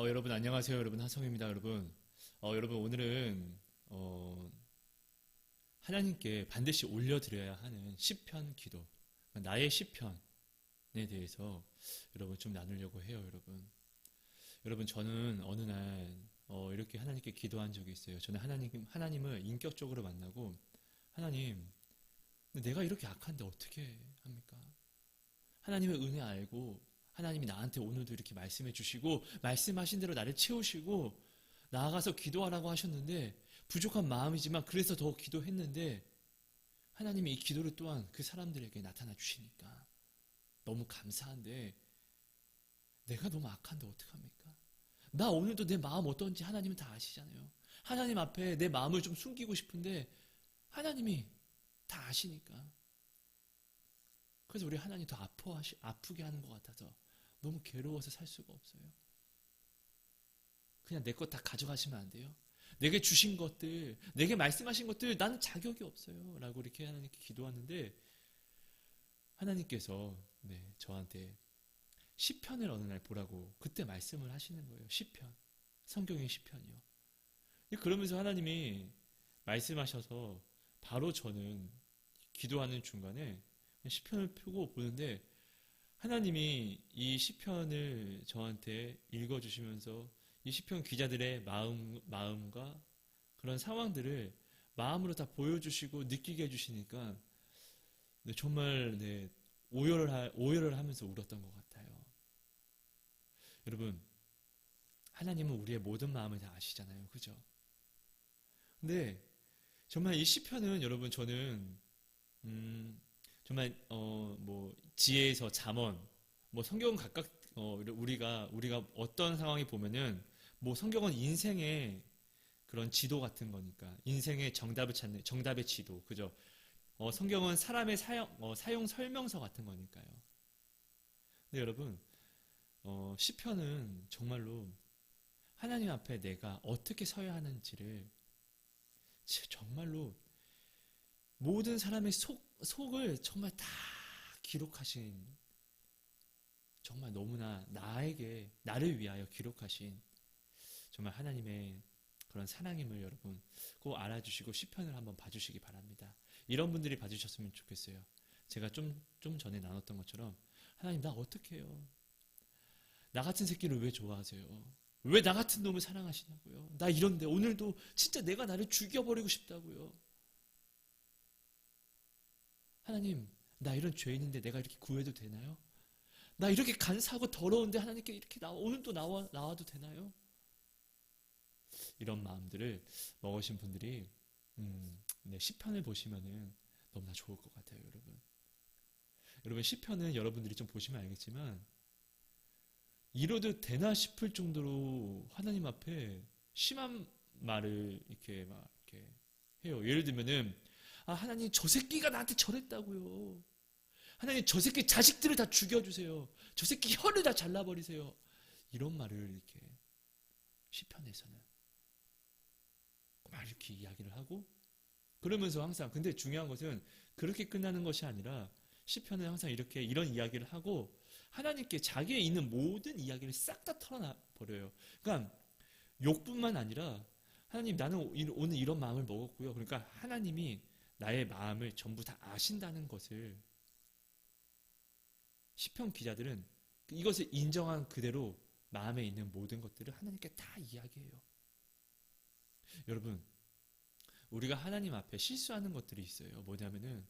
여러분 안녕하세요. 여러분 하성입니다. 여러분 오늘은 하나님께 반드시 올려드려야 하는 시편 기도, 나의 시편에 대해서 여러분 좀 나누려고 해요. 여러분 저는 어느 날 이렇게 하나님께 기도한 적이 있어요. 저는 하나님을 인격적으로 만나고, 하나님, 근데 내가 이렇게 악한데 어떻게 합니까? 하나님의 은혜 알고 하나님이 나한테 오늘도 이렇게 말씀해 주시고 말씀하신 대로 나를 채우시고 나아가서 기도하라고 하셨는데, 부족한 마음이지만 그래서 더 기도했는데 하나님이 이 기도를 또한 그 사람들에게 나타나 주시니까 너무 감사한데, 내가 너무 악한데 어떡합니까? 나 오늘도 내 마음 어떤지 하나님은 다 아시잖아요. 하나님 앞에 내 마음을 좀 숨기고 싶은데 하나님이 다 아시니까. 그래서 우리 하나님 더 아프게 하는 것 같아서 너무 괴로워서 살 수가 없어요. 그냥 내 것 다 가져가시면 안 돼요? 내게 주신 것들, 내게 말씀하신 것들 나는 자격이 없어요 라고 이렇게 하나님께 기도하는데, 하나님께서 저한테 시편을 어느 날 보라고 그때 말씀을 하시는 거예요. 시편, 성경의 시편이요. 그러면서 하나님이 말씀하셔서 바로 저는 기도하는 중간에 시편을 펴고 보는데, 하나님이 이 시편을 저한테 읽어주시면서 이 시편 기자들의 마음과 그런 상황들을 마음으로 다 보여주시고 느끼게 해주시니까 정말 오열을 하면서 울었던 것 같아요. 여러분, 하나님은 우리의 모든 마음을 다 아시잖아요. 그죠? 근데 정말 이 시편은 여러분 저는 정말 지혜에서 잠언, 성경은 각각 우리가 어떤 상황이 보면은 성경은 인생의 그런 지도 같은 거니까, 인생의 정답을 찾는 정답의 지도, 그죠? 성경은 사람의 사용 설명서 같은 거니까요. 근데 여러분, 시편은 정말로 하나님 앞에 내가 어떻게 서야 하는지를 정말로 모든 사람의 속을 정말 다 기록하신, 정말 너무나 나를 위하여 기록하신 정말 하나님의 그런 사랑임을 여러분 꼭 알아주시고 시편을 한번 봐주시기 바랍니다. 이런 분들이 봐주셨으면 좋겠어요. 제가 좀 전에 나눴던 것처럼, 하나님 나 어떻게 해요? 나 같은 새끼를 왜 좋아하세요? 왜 나 같은 놈을 사랑하시냐고요? 나 이런데 오늘도 진짜 내가 나를 죽여버리고 싶다고요. 하나님, 나 이런 죄인인데 내가 이렇게 구해도 되나요? 나 이렇게 간사하고 더러운데 하나님께 이렇게 오늘도 나와도 되나요? 이런 마음들을 먹으신 분들이 시편을 보시면은 너무나 좋을 것 같아요. 여러분 시편은 여러분들이 좀 보시면 알겠지만, 이뤄도 되나 싶을 정도로 하나님 앞에 심한 말을 이렇게 해요. 예를 들면은, 하나님 저 새끼가 나한테 저랬다고요. 하나님 저 새끼 자식들을 다 죽여주세요. 저 새끼 혀를 다 잘라버리세요. 이런 말을 이렇게 시편에서는 막 이렇게 이야기를 하고, 그러면서 항상, 근데 중요한 것은 그렇게 끝나는 것이 아니라 시편은 항상 이런 이야기를 하고 하나님께 자기의 있는 모든 이야기를 싹 다 털어버려요. 그러니까 욕뿐만 아니라, 하나님 나는 오늘 이런 마음을 먹었고요. 그러니까 하나님이 나의 마음을 전부 다 아신다는 것을 시편 기자들은 이것을 인정한 그대로 마음에 있는 모든 것들을 하나님께 다 이야기해요. 여러분, 우리가 하나님 앞에 실수하는 것들이 있어요. 뭐냐면은,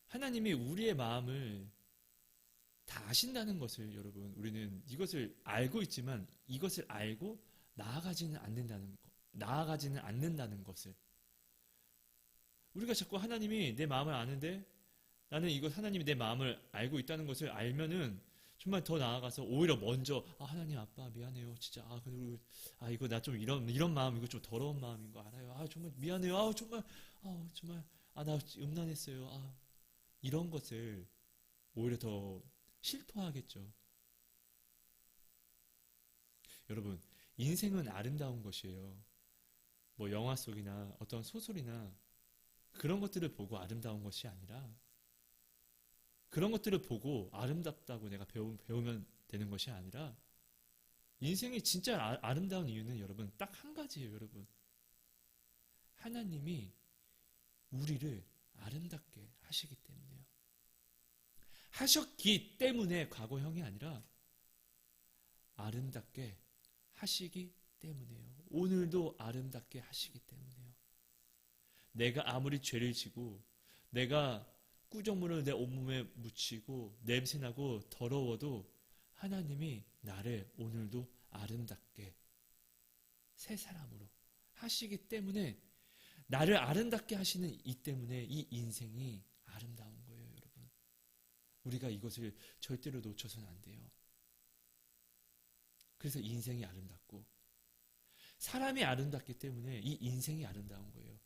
하나님이 우리의 마음을 다 아신다는 것을, 여러분, 우리는 이것을 알고 있지만 이것을 알고 나아가지는 않는다는 것을, 우리가 자꾸 하나님이 내 마음을 아는데 나는 하나님이 내 마음을 알고 있다는 것을 알면은 정말 더 나아가서 오히려 먼저, 하나님 아빠 미안해요. 진짜 그리고 이거 나 좀 이런 마음, 이거 좀 더러운 마음인 거 알아요. 정말 미안해요. 정말 나 음란했어요. 이런 것을 오히려 더 실토하겠죠. 여러분, 인생은 아름다운 것이에요. 영화 속이나 어떤 소설이나 그런 것들을 보고 아름다운 것이 아니라, 그런 것들을 보고 아름답다고 내가 배우면 되는 것이 아니라, 인생이 진짜 아름다운 이유는 여러분 딱 한 가지예요, 여러분. 하나님이 우리를 아름답게 하시기 때문에요. 하셨기 때문에 과거형이 아니라 아름답게 하시기 때문에요. 오늘도 아름답게 하시기 때문에요. 내가 아무리 죄를 지고 내가 꾸정물을 내 온몸에 묻히고 냄새나고 더러워도 하나님이 나를 오늘도 아름답게 새 사람으로 하시기 때문에 나를 아름답게 하시는 이 때문에 이 인생이 아름다운 거예요, 여러분. 우리가 이것을 절대로 놓쳐서는 안 돼요. 그래서 인생이 아름답고 사람이 아름답기 때문에 이 인생이 아름다운 거예요.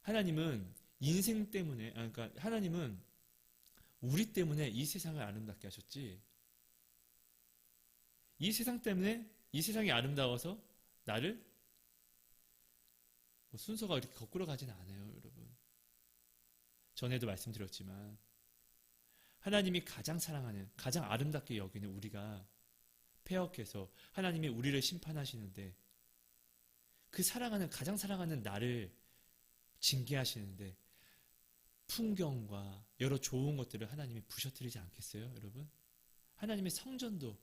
하나님은 인생 때문에, 그러니까 하나님은 우리 때문에 이 세상을 아름답게 하셨지. 이 세상 때문에 이 세상이 아름다워서 나를 순서가 이렇게 거꾸로 가지는 않아요, 여러분. 전에도 말씀드렸지만 하나님이 가장 사랑하는, 가장 아름답게 여기는 우리가 폐역해서 하나님이 우리를 심판하시는데 그 가장 사랑하는 나를 징계하시는데 풍경과 여러 좋은 것들을 하나님이 부셔뜨리지 않겠어요, 여러분? 하나님의 성전도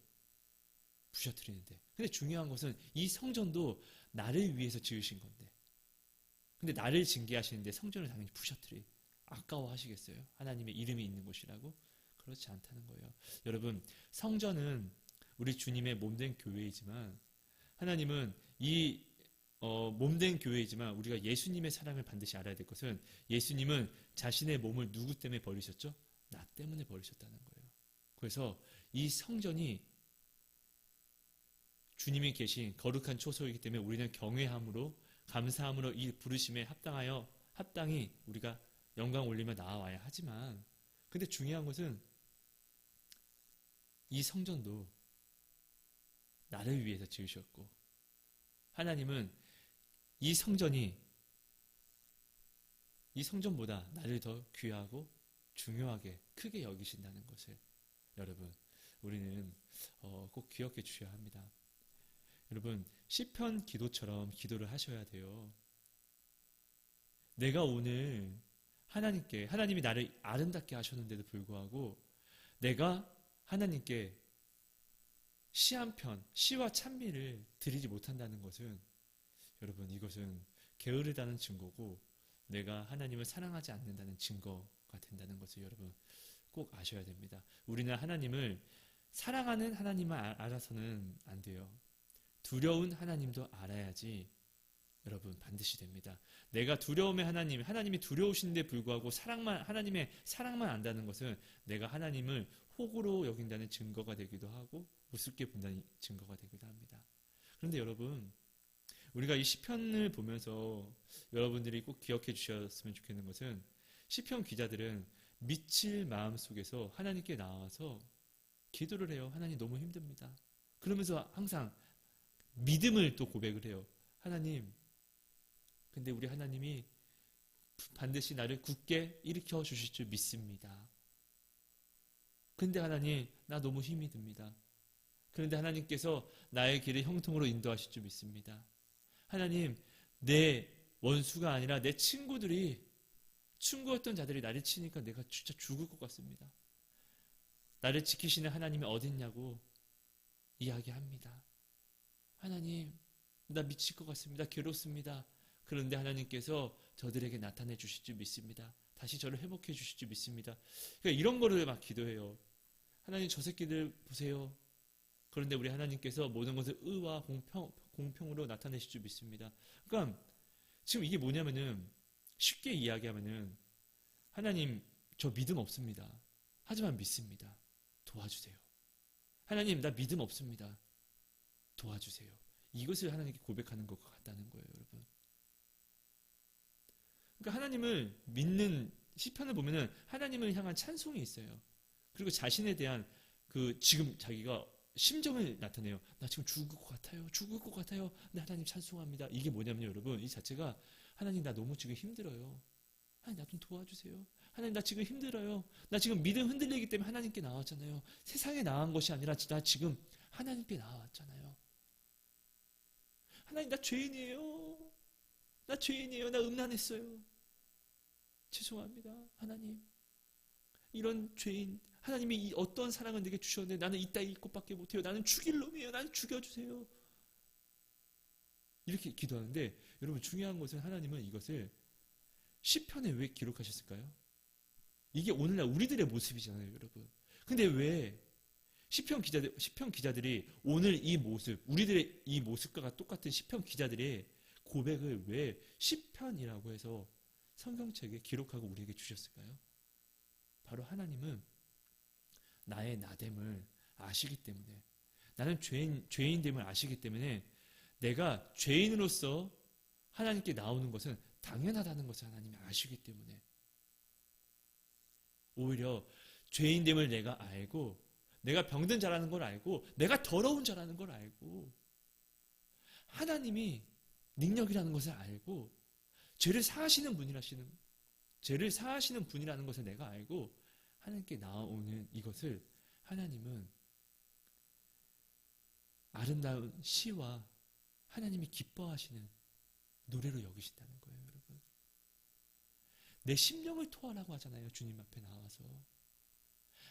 부셔뜨리는데. 근데 중요한 것은 이 성전도 나를 위해서 지으신 건데. 근데 나를 징계하시는데 성전을 당연히 아까워하시겠어요? 하나님의 이름이 있는 곳이라고? 그렇지 않다는 거예요. 여러분, 성전은 우리 주님의 몸된 교회이지만 하나님은 이 몸된 교회이지만 우리가 예수님의 사랑을 반드시 알아야 될 것은 예수님은 자신의 몸을 누구 때문에 버리셨죠? 나 때문에 버리셨다는 거예요. 그래서 이 성전이 주님이 계신 거룩한 초소이기 때문에 우리는 경외함으로 감사함으로 이 부르심에 합당히 우리가 영광 올리며 나아와야 하지만 근데 중요한 것은 이 성전도 나를 위해서 지으셨고 하나님은 이 성전보다 나를 더 귀하고 중요하게 크게 여기신다는 것을 여러분 우리는 꼭 기억해 주셔야 합니다. 여러분 시편 기도처럼 기도를 하셔야 돼요. 내가 오늘 하나님이 나를 아름답게 하셨는데도 불구하고 내가 하나님께 시 한 편, 시와 찬미를 드리지 못한다는 것은 여러분 이것은 게으르다는 증거고 내가 하나님을 사랑하지 않는다는 증거가 된다는 것을 여러분 꼭 아셔야 됩니다. 우리는 하나님을 사랑하는 하나님만 알아서는 안 돼요. 두려운 하나님도 알아야지 여러분 반드시 됩니다. 내가 두려움의 하나님이 두려우신데 불구하고 하나님의 사랑만 안다는 것은 내가 하나님을 호구로 여긴다는 증거가 되기도 하고 우습게 본다는 증거가 되기도 합니다. 그런데 여러분 우리가 이 시편을 보면서 여러분들이 꼭 기억해 주셨으면 좋겠는 것은 시편 기자들은 미칠 마음 속에서 하나님께 나와서 기도를 해요. 하나님 너무 힘듭니다. 그러면서 항상 믿음을 또 고백을 해요. 하나님, 근데 우리 하나님이 반드시 나를 굳게 일으켜 주실 줄 믿습니다. 근데 하나님, 나 너무 힘이 듭니다. 그런데 하나님께서 나의 길을 형통으로 인도하실 줄 믿습니다. 하나님, 내 원수가 아니라 내 친구였던 자들이 나를 치니까 내가 진짜 죽을 것 같습니다. 나를 지키시는 하나님이 어딨냐고 이야기합니다. 하나님, 나 미칠 것 같습니다. 괴롭습니다. 그런데 하나님께서 저들에게 나타내 주실 줄 믿습니다. 다시 저를 회복해 주실 줄 믿습니다. 그러니까 이런 거를 막 기도해요. 하나님 저 새끼들 보세요. 그런데 우리 하나님께서 모든 것을 의와 공평으로 나타내실 줄 믿습니다. 그러니까 지금 이게 뭐냐면은 쉽게 이야기하면은 하나님 저 믿음 없습니다. 하지만 믿습니다. 도와주세요. 하나님 나 믿음 없습니다. 도와주세요. 이것을 하나님께 고백하는 것 같다는 거예요, 여러분. 그러니까 하나님을 믿는 시편을 보면은 하나님을 향한 찬송이 있어요. 그리고 자신에 대한 지금 자기가 심정을 나타내요. 나 지금 죽을 것 같아요. 근데 하나님 찬송합니다. 이게 뭐냐면 여러분, 이 자체가 하나님 나 너무 지금 힘들어요. 하나님 나 좀 도와주세요. 하나님 나 지금 힘들어요. 나 지금 믿음 흔들리기 때문에 하나님께 나왔잖아요. 세상에 나간 것이 아니라 나 지금 하나님께 나왔잖아요. 하나님, 나 죄인이에요. 나 죄인이에요. 나 음란했어요. 죄송합니다. 하나님. 이런 죄인, 하나님이 이 어떤 사랑을 내게 주셨는데 나는 이따위 것밖에 못해요. 나는 죽일 놈이에요. 나는 죽여주세요. 이렇게 기도하는데, 여러분 중요한 것은 하나님은 이것을 시편에 왜 기록하셨을까요? 이게 오늘날 우리들의 모습이잖아요, 여러분. 근데 왜 시편 기자들이 오늘 이 모습, 우리들의 이 모습과 똑같은 시편 기자들의 고백을 왜 시편이라고 해서 성경책에 기록하고 우리에게 주셨을까요? 바로 하나님은 나의 나됨을 아시기 때문에, 나는 죄인됨을 아시기 때문에 내가 죄인으로서 하나님께 나오는 것은 당연하다는 것을 하나님이 아시기 때문에 오히려 죄인됨을 내가 알고, 내가 병든 자라는 걸 알고, 내가 더러운 자라는 걸 알고, 하나님이 능력이라는 것을 알고, 죄를 사하시는 분이라는 것을 내가 알고 하나님께 나오는 이것을 하나님은 아름다운 시와 하나님이 기뻐하시는 노래로 여기신다는 거예요, 여러분. 내 심령을 토하라고 하잖아요, 주님 앞에 나와서.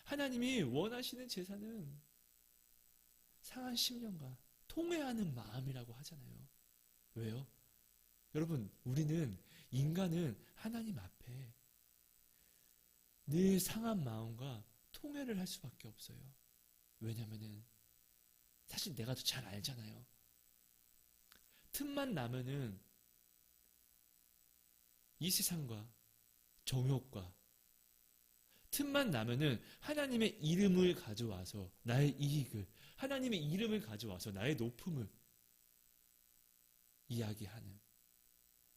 하나님이 원하시는 제사는 상한 심령과 통회하는 마음이라고 하잖아요. 왜요? 여러분, 인간은 하나님 앞에 늘 상한 마음과 통회를 할 수밖에 없어요. 왜냐면은 사실 내가 더 잘 알잖아요. 틈만 나면은 이 세상과 정욕과 틈만 나면은 하나님의 이름을 가져와서 나의 이익을, 하나님의 이름을 가져와서 나의 높음을 이야기하는,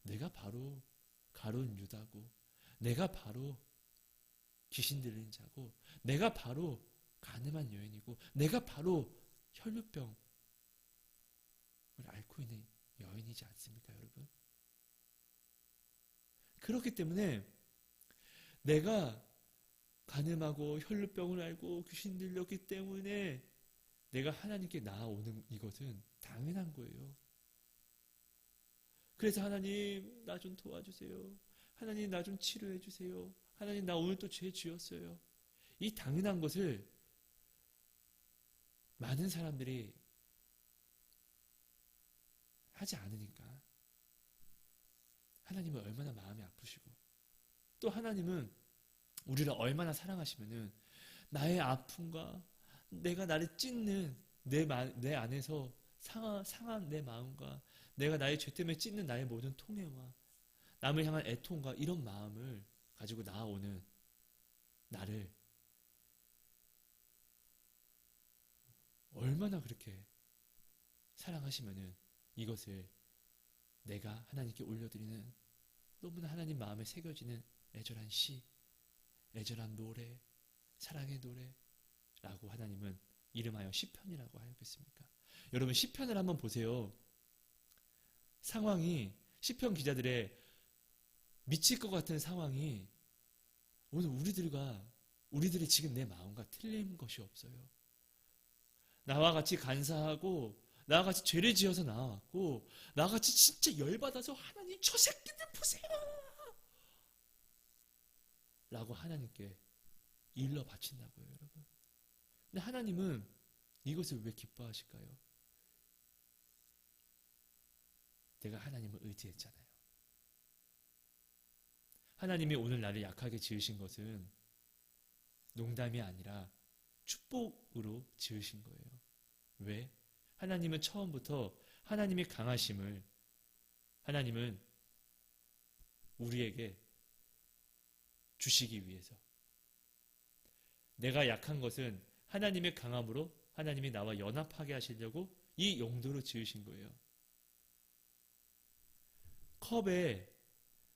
내가 바로 가룟 유다고, 내가 바로 귀신 들린 자고, 내가 바로 가늠한 여인이고, 내가 바로 혈루병을 앓고 있는 여인이지 않습니까, 여러분? 그렇기 때문에 내가 가늠하고 혈루병을 앓고 귀신 들렸기 때문에 내가 하나님께 나아오는 이것은 당연한 거예요. 그래서 하나님, 나 좀 도와주세요. 하나님, 나 좀 치료해 주세요. 하나님, 나 오늘 또 죄 지었어요. 이 당연한 것을 많은 사람들이 하지 않으니까 하나님은 얼마나 마음이 아프시고, 또 하나님은 우리를 얼마나 사랑하시면은 나의 아픔과 내가 나를 찢는 내 안에서 상한 내 마음과 내가 나의 죄 때문에 찢는 나의 모든 통해와 남을 향한 애통과 이런 마음을 가지고 나아오는 나를 얼마나 그렇게 사랑하시면은 이것을 내가 하나님께 올려드리는, 너무나 하나님 마음에 새겨지는 애절한 시, 애절한 노래, 사랑의 노래라고 하나님은 이름하여 시편이라고 하였겠습니까? 여러분, 시편을 한번 보세요. 상황이, 시편 기자들의 미칠 것 같은 상황이 오늘 우리들의 지금 내 마음과 틀린 것이 없어요. 나와 같이 간사하고 나와 같이 죄를 지어서 나왔고 나와 같이 진짜 열받아서 하나님, 저 새끼들 보세요 라고 하나님께 일러 바친다고요, 여러분. 근데 하나님은 이것을 왜 기뻐하실까요? 내가 하나님을 의지했잖아요. 하나님이 오늘 나를 약하게 지으신 것은 농담이 아니라 축복으로 지으신 거예요. 왜? 하나님은 처음부터 하나님의 강하심을, 하나님은 우리에게 주시기 위해서, 내가 약한 것은 하나님의 강함으로 하나님이 나와 연합하게 하시려고 이 용도로 지으신 거예요. 컵에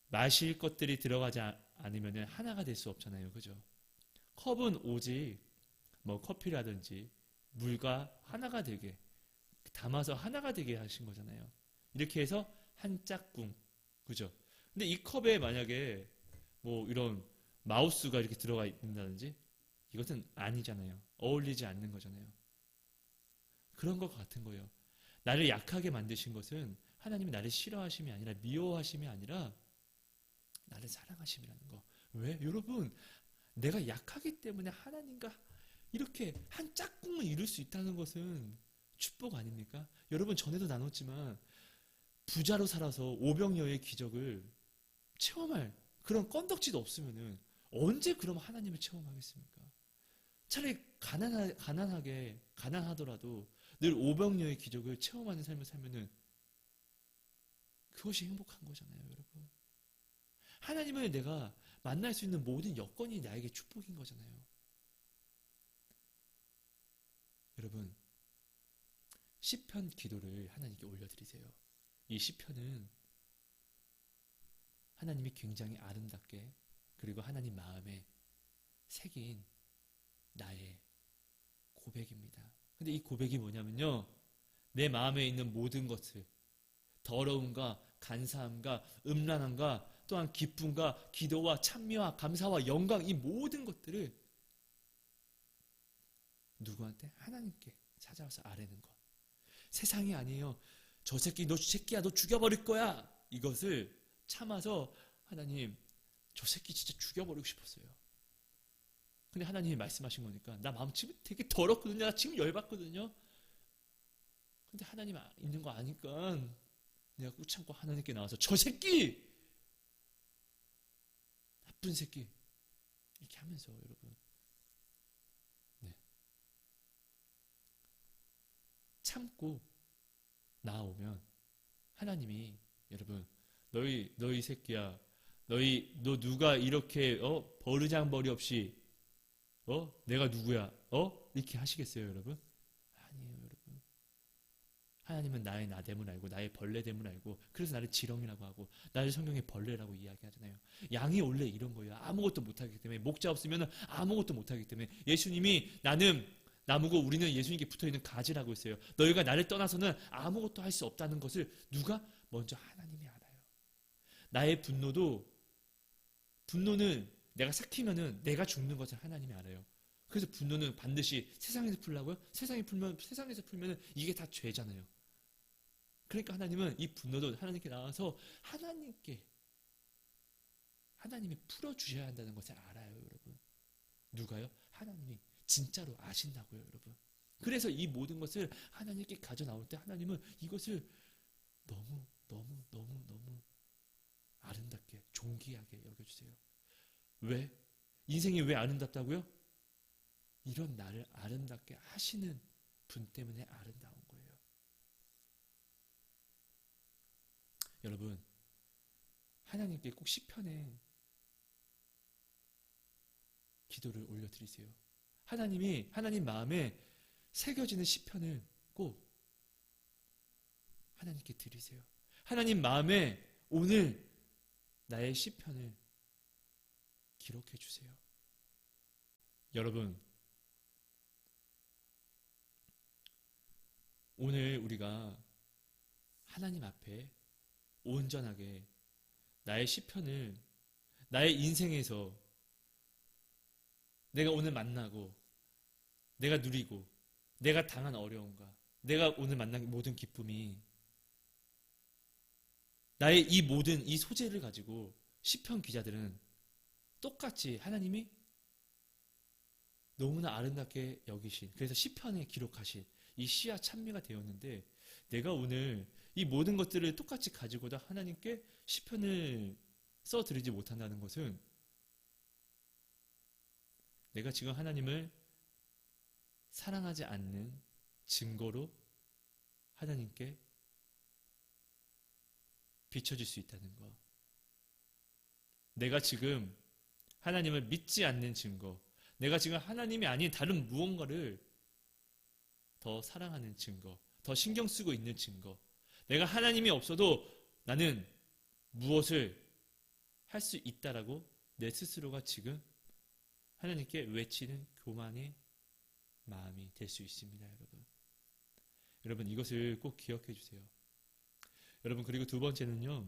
마실 것들이 들어가지 않으면 하나가 될 수 없잖아요, 그죠? 컵은 오직 커피라든지 물과 하나가 되게 담아서 하나가 되게 하신 거잖아요. 이렇게 해서 한 짝꿍, 그죠? 근데 이 컵에 만약에 이런 마우스가 이렇게 들어가 있다든지 이것은 아니잖아요. 어울리지 않는 거잖아요. 그런 것 같은 거예요. 나를 약하게 만드신 것은 하나님이 나를 싫어하심이 아니라 미워하심이 아니라 나를 사랑하심이라는 거. 왜? 여러분, 내가 약하기 때문에 하나님과 이렇게 한 짝꿍을 이룰 수 있다는 것은 축복 아닙니까? 여러분, 전에도 나눴지만 부자로 살아서 오병이어의 기적을 체험할 그런 건덕지도 없으면은 언제 그럼 하나님을 체험하겠습니까? 차라리 가난하더라도 늘 오병이어의 기적을 체험하는 삶을 살면은 그것이 행복한 거잖아요, 여러분. 하나님을 내가 만날 수 있는 모든 여건이 나에게 축복인 거잖아요. 여러분, 시편 기도를 하나님께 올려드리세요. 이 시편은 하나님이 굉장히 아름답게 그리고 하나님 마음에 새긴 나의 고백입니다. 근데 이 고백이 뭐냐면요, 내 마음에 있는 모든 것을, 더러움과 간사함과 음란함과 또한 기쁨과 기도와 찬미와 감사와 영광, 이 모든 것들을 누구한테? 하나님께 찾아와서 아뢰는 것. 세상이 아니에요. 저 새끼, 너 새끼야, 너 죽여버릴 거야. 이것을 참아서 하나님, 저 새끼 진짜 죽여버리고 싶었어요. 근데 하나님이 말씀하신 거니까 나 마음 지금 되게 더럽거든요. 나 지금 열받거든요. 근데 하나님 있는 거 아니까 내가 꾹 참고 하나님께 나와서 저 새끼! 나쁜 새끼! 이렇게 하면서 여러분, 네, 참고 나오면 하나님이 여러분, 너희 새끼야, 너 누가 이렇게 버르장머리 없이 내가 누구야? 이렇게 하시겠어요, 여러분? 아니에요, 여러분. 하나님은 나의 나됨을 알고 나의 벌레됨을 알고 그래서 나를 지렁이라고 하고 나를 성경에 벌레라고 이야기하잖아요. 양이 원래 이런 거예요. 아무것도 못하기 때문에, 목자 없으면 아무것도 못하기 때문에. 예수님이 나는 나무고 우리는 예수님께 붙어있는 가지라고 했어요. 너희가 나를 떠나서는 아무것도 할 수 없다는 것을 누가? 먼저 하나님이 알아요. 나의 분노는 내가 삭히면은 내가 죽는 것을 하나님이 알아요. 그래서 분노는 반드시 세상에서 풀라고요? 세상에서 풀면은 이게 다 죄잖아요. 그러니까 하나님은 이 분노도 하나님께 나와서 하나님이 풀어주셔야 한다는 것을 알아요, 여러분. 누가요? 하나님이 진짜로 아신다고요, 여러분. 그래서 이 모든 것을 하나님께 가져 나올 때 하나님은 이것을 너무 아름답게 존귀하게 여겨주세요. 왜? 인생이 왜 아름답다고요? 이런 나를 아름답게 하시는 분 때문에 아름다운 거예요. 여러분, 하나님께 꼭 시편에 기도를 올려드리세요. 하나님 마음에 새겨지는 시편을 꼭 하나님께 드리세요. 하나님 마음에 오늘 나의 시편을 기록해 주세요. 여러분, 오늘 우리가 하나님 앞에 온전하게 나의 시편을, 나의 인생에서 내가 오늘 만나고 내가 누리고 내가 당한 어려움과 내가 오늘 만난 모든 기쁨이, 나의 이 소재를 가지고 시편 기자들은 똑같이 하나님이 너무나 아름답게 여기신, 그래서 시편에 기록하신 이 시와 찬미가 되었는데, 내가 오늘 이 모든 것들을 똑같이 가지고도 하나님께 시편을 써드리지 못한다는 것은 내가 지금 하나님을 사랑하지 않는 증거로 하나님께 비춰질 수 있다는 것. 내가 지금 하나님을 믿지 않는 증거, 내가 지금 하나님이 아닌 다른 무언가를 더 사랑하는 증거, 더 신경 쓰고 있는 증거, 내가 하나님이 없어도 나는 무엇을 할 수 있다라고 내 스스로가 지금 하나님께 외치는 교만의 마음이 될 수 있습니다, 여러분. 여러분, 이것을 꼭 기억해 주세요. 여러분, 그리고 두 번째는요,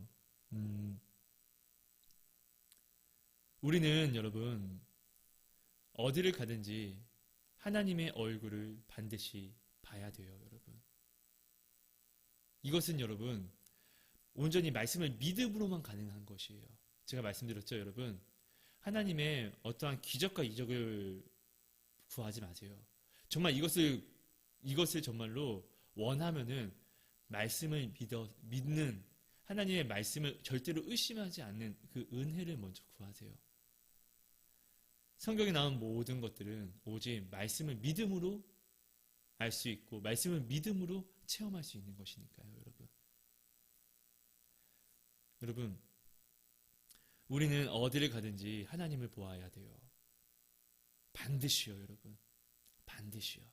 우리는 여러분, 어디를 가든지 하나님의 얼굴을 반드시 봐야 돼요, 여러분. 이것은 여러분 온전히 말씀을 믿음으로만 가능한 것이에요. 제가 말씀드렸죠, 여러분. 하나님의 어떠한 기적과 이적을 구하지 마세요. 정말 이것을 정말로 원하면은 말씀을 믿는 하나님의 말씀을 절대로 의심하지 않는 그 은혜를 먼저 구하세요. 성경에 나온 모든 것들은 오직 말씀을 믿음으로 알 수 있고 말씀을 믿음으로 체험할 수 있는 것이니까요, 여러분. 여러분, 우리는 어디를 가든지 하나님을 보아야 돼요. 반드시요, 여러분. 반드시요.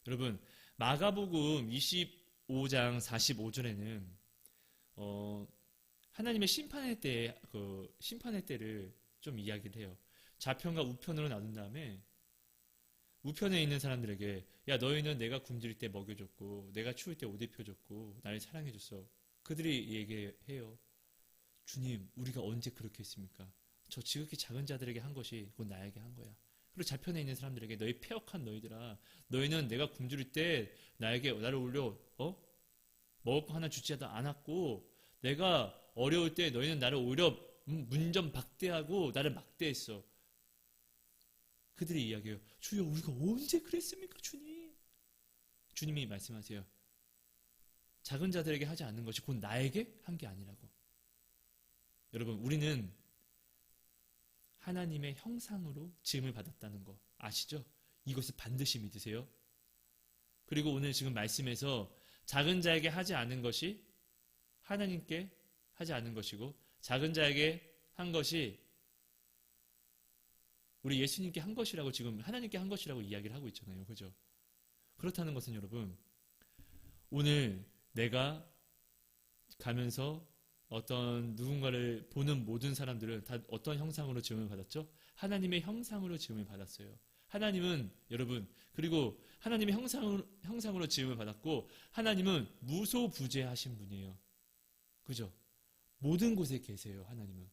여러분, 마가복음 25장 45절에는 하나님의 심판의 때를 좀 이야기를 해요. 좌편과 우편으로 나눈 다음에 우편에 있는 사람들에게 야, 너희는 내가 굶주릴 때 먹여줬고 내가 추울 때 옷 입혀줬고 나를 사랑해줬어. 그들이 얘기해요. 주님, 우리가 언제 그렇게 했습니까? 저 지극히 작은 자들에게 한 것이 곧 나에게 한 거야. 그리고 좌편에 있는 사람들에게 너희 패역한 너희들아, 너희는 내가 굶주릴 때 나를 올려 먹을 거 하나 주지 않았고 내가 어려울 때 너희는 나를 오히려 문전박대하고 나를 막대했어. 그들이 이야기해요. 주여, 우리가 언제 그랬습니까, 주님? 주님이 말씀하세요. 작은 자들에게 하지 않는 것이 곧 나에게 한 게 아니라고. 여러분, 우리는 하나님의 형상으로 지음을 받았다는 거 아시죠? 이것을 반드시 믿으세요. 그리고 오늘 지금 말씀에서 작은 자에게 하지 않은 것이 하나님께 하지 않은 것이고 작은 자에게 한 것이 우리 예수님께 한 것이라고 지금 하나님께 한 것이라고 이야기를 하고 있잖아요. 그죠? 그렇다는 것은 여러분, 오늘 내가 가면서 어떤 누군가를 보는 모든 사람들은 다 어떤 형상으로 지음을 받았죠? 하나님의 형상으로 지음을 받았어요. 하나님은 여러분, 그리고 하나님의 형상으로 지음을 받았고 하나님은 무소부재하신 분이에요. 그죠? 모든 곳에 계세요, 하나님은.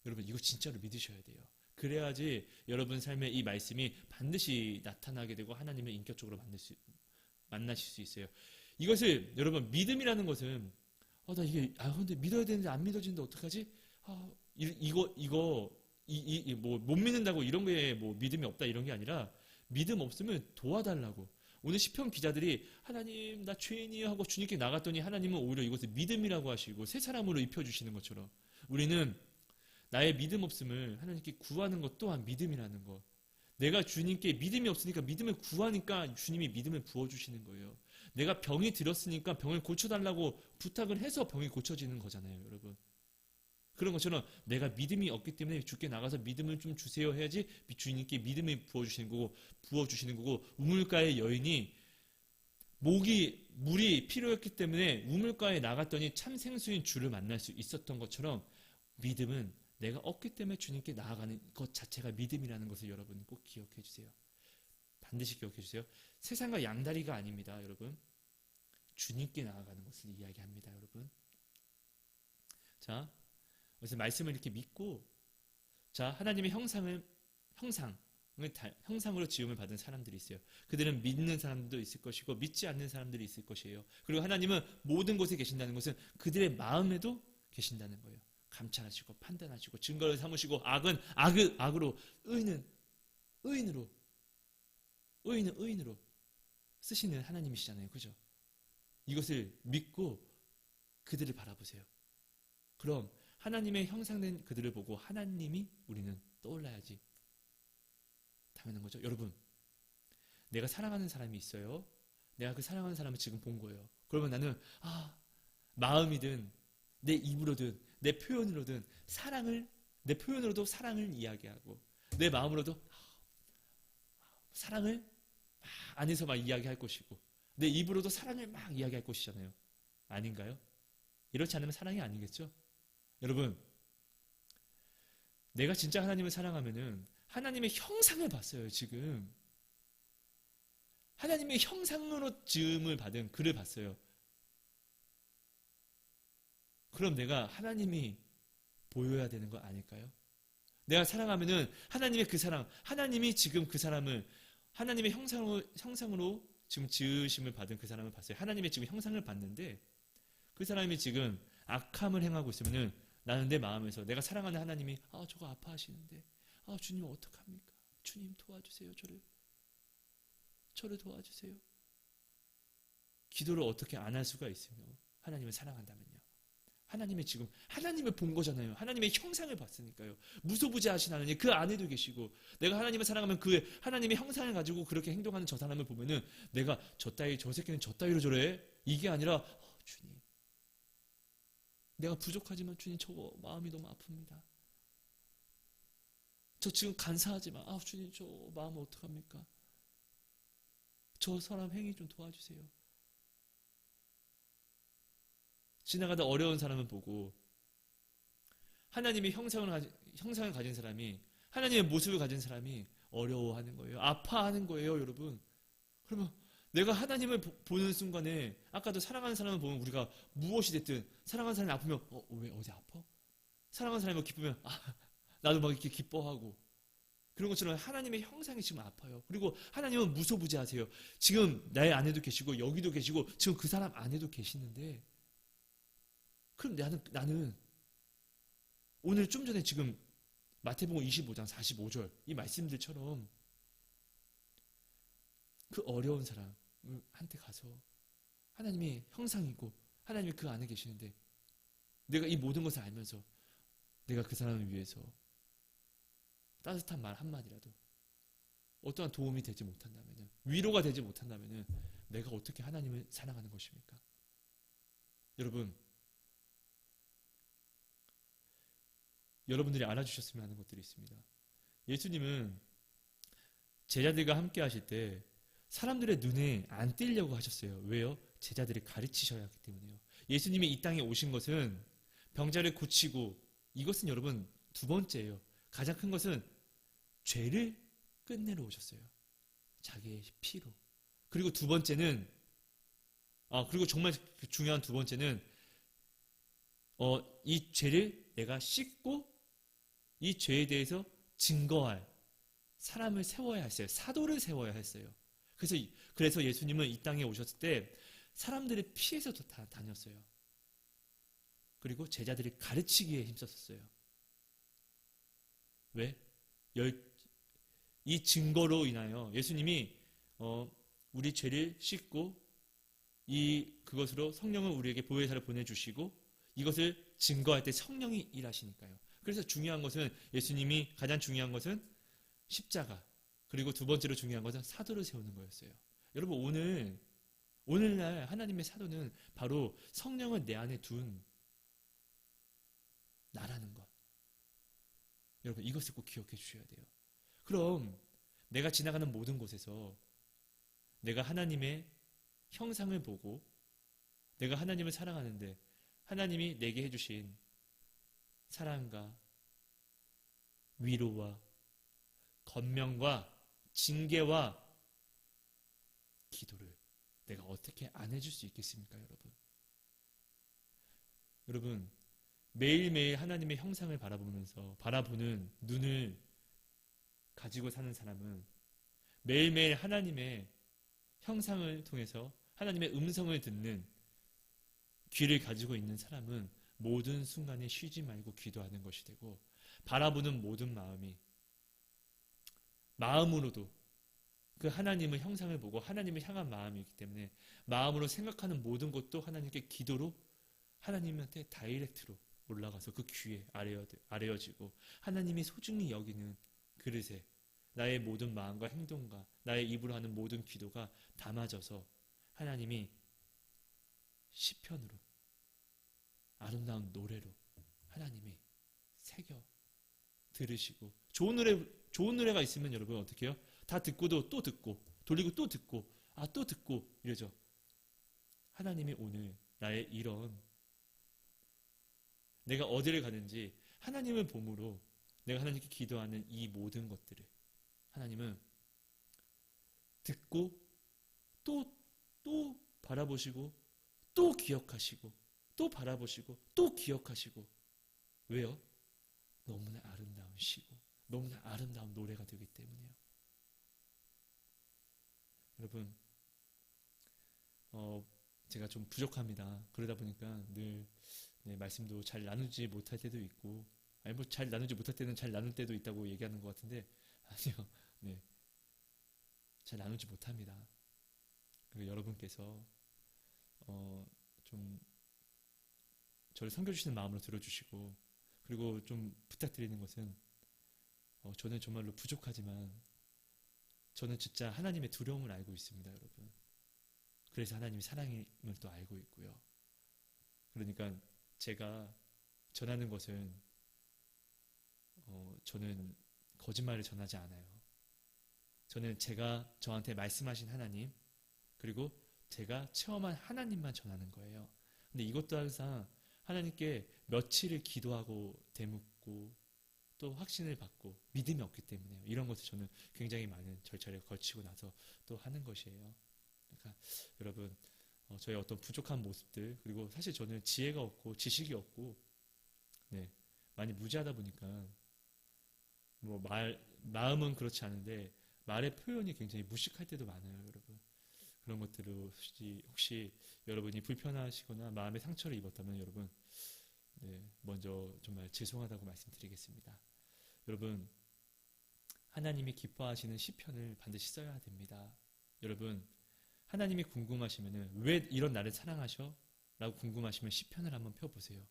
여러분, 이거 진짜로 믿으셔야 돼요. 그래야지 여러분 삶에 이 말씀이 반드시 나타나게 되고 하나님을 인격적으로 만나실 수 있어요. 이것을 여러분, 믿음이라는 것은 근데 믿어야 되는데 안 믿어지는데 어떡하지? 못 믿는다고 이런 게 뭐 믿음이 없다 이런 게 아니라 믿음 없으면 도와달라고. 오늘 시편 기자들이 하나님 나 죄인이요 하고 주님께 나갔더니 하나님은 오히려 이것을 믿음이라고 하시고 새 사람으로 입혀주시는 것처럼 우리는 나의 믿음 없음을 하나님께 구하는 것 또한 믿음이라는 것. 내가 주님께 믿음이 없으니까 믿음을 구하니까 주님이 믿음을 부어주시는 거예요. 내가 병이 들었으니까 병을 고쳐달라고 부탁을 해서 병이 고쳐지는 거잖아요, 여러분. 그런 것처럼 내가 믿음이 없기 때문에 주께 나가서 믿음을 좀 주세요 해야지 주님께 믿음을 부어주시는 거고 우물가의 여인이 물이 필요했기 때문에 우물가에 나갔더니 참 생수인 주를 만날 수 있었던 것처럼 믿음은 내가 없기 때문에 주님께 나아가는 것 자체가 믿음이라는 것을 여러분 꼭 기억해 주세요. 반드시 기억해 주세요. 세상과 양다리가 아닙니다, 여러분. 주님께 나아가는 것을 이야기합니다, 여러분. 자, 그래서 말씀을 이렇게 믿고, 자, 하나님의 형상으로 지음을 받은 사람들이 있어요. 그들은 믿는 사람들도 있을 것이고, 믿지 않는 사람들이 있을 것이에요. 그리고 하나님은 모든 곳에 계신다는 것은 그들의 마음에도 계신다는 거예요. 감찰하시고, 판단하시고, 증거를 삼으시고, 악은 악으로, 의인은 의인으로 쓰시는 하나님이시잖아요. 그죠? 이것을 믿고 그들을 바라보세요. 그럼 하나님의 형상된 그들을 보고 하나님이 우리는 떠올라야지 당연한 거죠. 여러분, 내가 사랑하는 사람이 있어요. 내가 그 사랑하는 사람을 지금 본 거예요. 그러면 나는 마음이든 내 입으로든 내 표현으로든 내 표현으로도 사랑을 이야기하고 내 마음으로도 사랑을 막 안에서 막 이야기할 것이고 내 입으로도 사랑을 막 이야기할 것이잖아요. 아닌가요? 이렇지 않으면 사랑이 아니겠죠? 여러분, 내가 진짜 하나님을 사랑하면은 하나님의 형상을 봤어요, 지금. 하나님의 형상으로 지음을 받은 그를 봤어요. 그럼 내가 하나님이 보여야 되는 거 아닐까요? 내가 사랑하면은 하나님의 그 사랑, 하나님이 지금 그 사람을 하나님의 형상으로 지금 지으심을 받은 그 사람을 봤어요. 하나님의 지금 형상을 봤는데 그 사람이 지금 악함을 행하고 있으면은 나는 내 마음에서 내가 사랑하는 하나님이 저거 아파하시는데 주님 어떡합니까? 주님 도와주세요. 저를 도와주세요. 기도를 어떻게 안 할 수가 있으며 하나님을 사랑한다면요. 하나님을 본 거잖아요. 하나님의 형상을 봤으니까요. 무소부지하신 하나님 그 안에도 계시고 내가 하나님을 사랑하면 그 하나님의 형상을 가지고 그렇게 행동하는 저 사람을 보면은 내가 저 새끼는 저 따위로 저래 이게 아니라 주님 내가 부족하지만 주님 저거 마음이 너무 아픕니다. 저 지금 간사하지만 주님 저 마음 어떡합니까? 저 사람 행위 좀 도와주세요. 지나가다 어려운 사람을 보고 하나님의 형상을 가진 사람이 하나님의 모습을 가진 사람이 어려워하는 거예요. 아파하는 거예요, 여러분. 그러면 내가 하나님을 보는 순간에 아까도 사랑하는 사람을 보면 우리가 무엇이 됐든 사랑하는 사람이 아프면 왜 어디 아파? 사랑하는 사람이 기쁘면 나도 막 이렇게 기뻐하고 그런 것처럼 하나님의 형상이 지금 아파요. 그리고 하나님은 무소부지하세요. 지금 나의 안에도 계시고 여기도 계시고 지금 그 사람 안에도 계시는데 그럼 나는 오늘 좀 전에 지금 마태복음 25장 45절 이 말씀들처럼 그 어려운 사람한테 가서 하나님이 형상이고 하나님이 그 안에 계시는데 내가 이 모든 것을 알면서 내가 그 사람을 위해서 따뜻한 말 한마디라도 어떠한 도움이 되지 못한다면 위로가 되지 못한다면 내가 어떻게 하나님을 사랑하는 것입니까? 여러분들이 알아주셨으면 하는 것들이 있습니다. 예수님은 제자들과 함께 하실 때 사람들의 눈에 안 띄려고 하셨어요. 왜요? 제자들이 가르치셔야 하기 때문에요. 예수님이 이 땅에 오신 것은 병자를 고치고 이것은 여러분 두 번째예요. 가장 큰 것은 죄를 끝내러 오셨어요. 자기의 피로. 그리고 두 번째는 그리고 정말 중요한 두 번째는 이 죄를 내가 씻고 이 죄에 대해서 증거할 사람을 세워야 했어요. 사도를 세워야 했어요. 그래서 예수님은 이 땅에 오셨을 때 사람들의 피해서도 다 다녔어요. 그리고 제자들이 가르치기에 힘썼어요. 왜? 이 증거로 인하여 예수님이 우리 죄를 씻고 그것으로 성령을 우리에게 보혜사를 보내주시고 이것을 증거할 때 성령이 일하시니까요. 그래서 가장 중요한 것은 십자가 그리고 두 번째로 중요한 것은 사도를 세우는 거였어요. 여러분 오늘날 하나님의 사도는 바로 성령을 내 안에 둔 나라는 것. 여러분 이것을 꼭 기억해 주셔야 돼요. 그럼 내가 지나가는 모든 곳에서 내가 하나님의 형상을 보고 내가 하나님을 사랑하는데 하나님이 내게 해주신 사랑과 위로와 권면과 징계와 기도를 내가 어떻게 안 해줄 수 있겠습니까, 여러분? 여러분 매일매일 하나님의 형상을 바라보는 눈을 가지고 사는 사람은 매일매일 하나님의 형상을 통해서 하나님의 음성을 듣는 귀를 가지고 있는 사람은 모든 순간에 쉬지 말고 기도하는 것이 되고 바라보는 모든 마음으로도 그 하나님의 형상을 보고 하나님을 향한 마음이기 때문에 마음으로 생각하는 모든 것도 하나님께 기도로 하나님한테 다이렉트로 올라가서 그 귀에 아뢰어지고 하나님이 소중히 여기는 그릇에 나의 모든 마음과 행동과 나의 입으로 하는 모든 기도가 담아져서 하나님이 시편으로 아름다운 노래로 하나님이 새겨 들으시고 좋은 노래가 있으면 여러분 어떻게 해요? 다 듣고도 또 듣고 돌리고 또 듣고 또 듣고 이러죠. 하나님이 오늘 나의 이런 내가 어디를 가든지 하나님을 봄으로 내가 하나님께 기도하는 이 모든 것들을 하나님은 듣고 또 바라보시고 또 기억하시고 또 바라보시고 또 기억하시고 왜요? 너무나 아름다운 시고 너무나 아름다운 노래가 되기 때문이에요. 여러분 어, 제가 좀 부족합니다. 그러다 보니까 늘 네, 말씀도 잘 나누지 못할 때도 있고, 아니 뭐 잘 나누지 못할 때는 잘 나눌 때도 있다고 얘기하는 것 같은데 아니요, 네, 잘 나누지 못합니다. 그리고 여러분께서 좀 저를 섬겨주시는 마음으로 들어주시고, 그리고 좀 부탁드리는 것은 저는 정말로 부족하지만 저는 진짜 하나님의 두려움을 알고 있습니다, 여러분. 그래서 하나님이 사랑임을 또 알고 있고요. 그러니까 제가 전하는 것은 저는 거짓말을 전하지 않아요. 저는 제가 저한테 말씀하신 하나님, 그리고 제가 체험한 하나님만 전하는 거예요. 근데 이것도 항상 하나님께 며칠을 기도하고 되묻고 또 확신을 받고 믿음이 없기 때문에요. 이런 것을 저는 굉장히 많은 절차를 거치고 나서 또 하는 것이에요. 그러니까 여러분, 저의 어떤 부족한 모습들, 그리고 사실 저는 지혜가 없고 지식이 없고 네, 많이 무지하다 보니까 뭐 마음은 그렇지 않은데 말의 표현이 굉장히 무식할 때도 많아요, 여러분. 그런 것들을 혹시 여러분이 불편하시거나 마음의 상처를 입었다면 여러분, 네, 먼저 정말 죄송하다고 말씀드리겠습니다. 여러분, 하나님이 기뻐하시는 시편을 반드시 써야 됩니다. 여러분, 하나님이 궁금하시면은 왜 이런 나를 사랑하셔? 라고 궁금하시면 시편을 한번 펴보세요.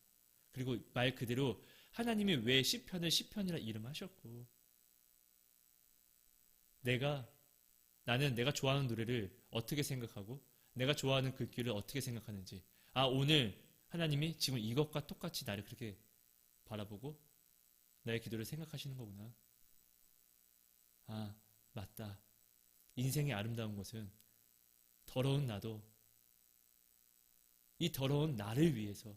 그리고 말 그대로 하나님이 왜 시편을 시편이라 이름하셨고, 나는 내가 좋아하는 노래를 어떻게 생각하고 내가 좋아하는 글귀를 어떻게 생각하는지, 오늘 하나님이 지금 이것과 똑같이 나를 그렇게 바라보고 나의 기도를 생각하시는 거구나. 맞다. 인생의 아름다운 것은 더러운 나도 이 더러운 나를 위해서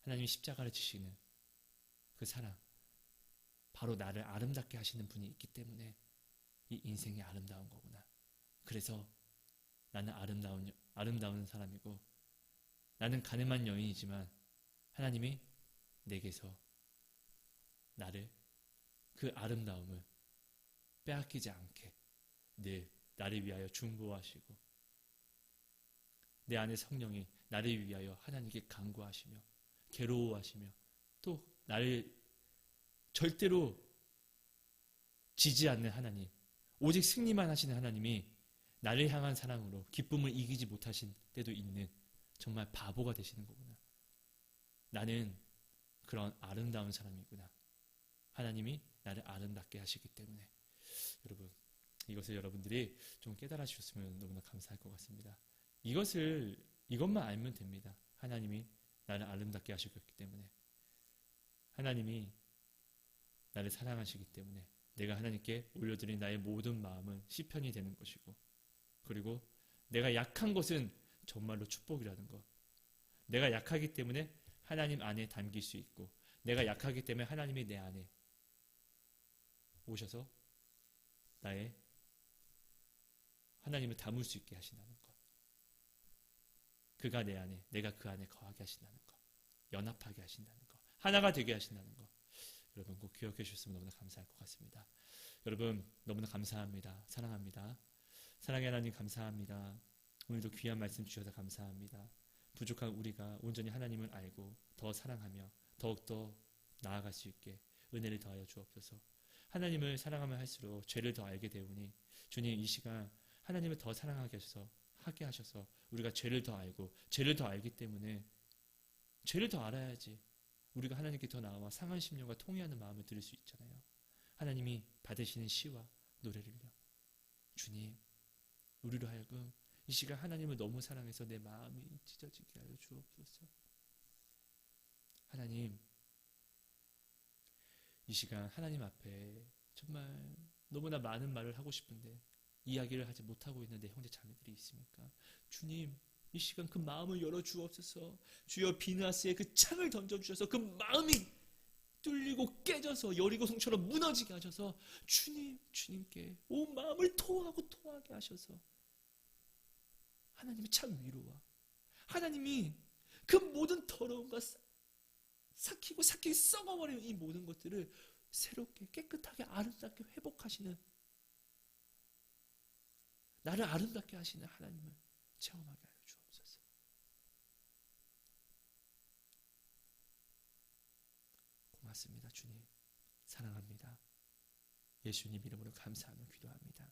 하나님이 십자가를 지시는 그 사랑, 바로 나를 아름답게 하시는 분이 있기 때문에 이 인생이 아름다운 거구나. 그래서 나는 아름다운 사람이고, 나는 가늠한 여인이지만 하나님이 내게서 그 아름다움을 빼앗기지 않게 늘 나를 위하여 중보하시고, 내 안에 성령이 나를 위하여 하나님께 간구하시며 괴로워하시며, 또 나를 절대로 지지 않는 하나님, 오직 승리만 하시는 하나님이 나를 향한 사랑으로 기쁨을 이기지 못하신 때도 있는 정말 바보가 되시는 거구나. 나는 그런 아름다운 사람이구나. 하나님이 나를 아름답게 하시기 때문에. 여러분, 이것을 여러분들이 좀 깨달아 주셨으면 너무나 감사할 것 같습니다. 이것만 알면 됩니다. 하나님이 나를 아름답게 하시기 때문에, 하나님이 나를 사랑하시기 때문에 내가 하나님께 올려드린 나의 모든 마음은 시편이 되는 것이고, 그리고 내가 약한 것은 정말로 축복이라는 것. 내가 약하기 때문에 하나님 안에 담길 수 있고, 내가 약하기 때문에 하나님이 내 안에 오셔서 나의 하나님을 담을 수 있게 하신다는 것. 그가 내 안에, 내가 그 안에 거하게 하신다는 것. 연합하게 하신다는 것. 하나가 되게 하신다는 것. 여러분 꼭 기억해 주셨으면 너무나 감사할 것 같습니다. 여러분 너무나 감사합니다. 사랑합니다. 사랑의 하나님 감사합니다. 오늘도 귀한 말씀 주셔서 감사합니다. 부족한 우리가 온전히 하나님을 알고 더 사랑하며 더욱더 나아갈 수 있게 은혜를 더하여 주옵소서. 하나님을 사랑하면 할수록 죄를 더 알게 되오니 주님, 이 시간 하나님을 더 사랑하게 하셔서 우리가 죄를 더 알고, 죄를 더 알기 때문에 죄를 더 알아야지 우리가 하나님께 더 나아와 상한 심령과 통회하는 마음을 들을 수 있잖아요. 하나님이 받으시는 시와 노래를요. 주님, 우리로 하여금 이 시간 하나님을 너무 사랑해서 내 마음이 찢어지게 하여 주옵소서. 하나님, 이 시간 하나님 앞에 정말 너무나 많은 말을 하고 싶은데 이야기를 하지 못하고 있는 내 형제 자매들이 있습니까? 주님, 이 시간 그 마음을 열어 주옵소서. 주여, 비느하스의 그 창을 던져주셔서 그 마음이 뚫리고 깨져서 여리고성처럼 무너지게 하셔서 주님께 온 마음을 토하게 하셔서 하나님의 참 위로와 하나님이 그 모든 더러움과 삭히고 썩어버리는 이 모든 것들을 새롭게 깨끗하게 아름답게 회복하시는, 나를 아름답게 하시는 하나님을 체험하게 하여 주옵소서. 고맙습니다. 주님 사랑합니다. 예수님 이름으로 감사하며 기도합니다.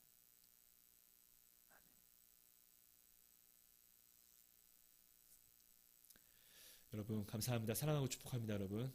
여러분 감사합니다. 사랑하고 축복합니다. 여러분